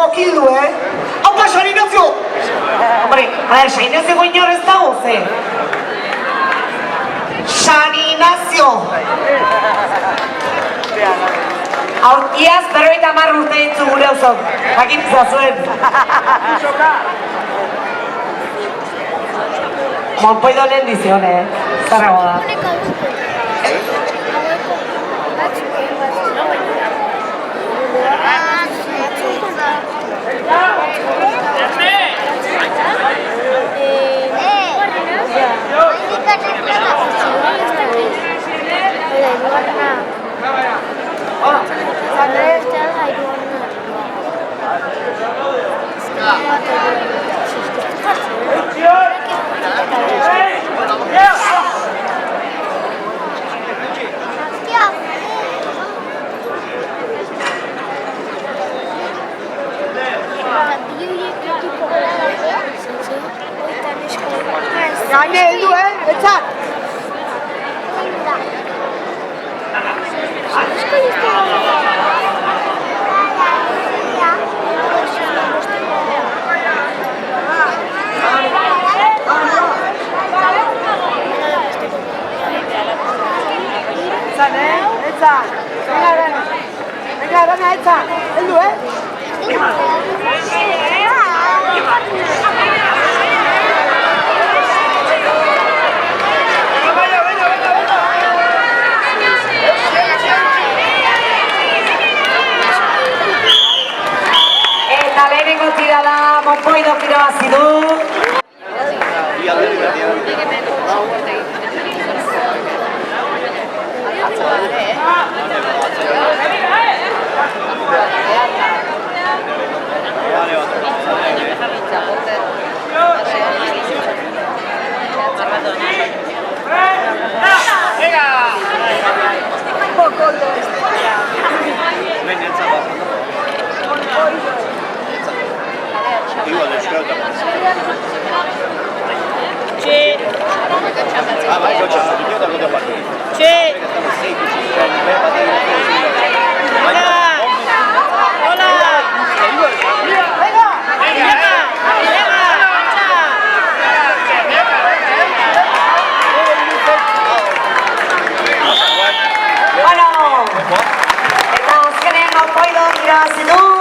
mokildu, Hau da, San Ignacio! Hombre, a ver, San Ignacio goinor ez dago, ze? San Ignacio! Iaz, 50 urte ditzu gure hauzok. Jakintza zuen. Monpoido lehen dizion, Zarrago da. Gaine heldu, etzat! Etzat, etzat! Venga, Arana, etzat! Heldu, Eta lehenengo tirada Monpoidok irabazi du. Eta azkenean Monpoidok irabazi du.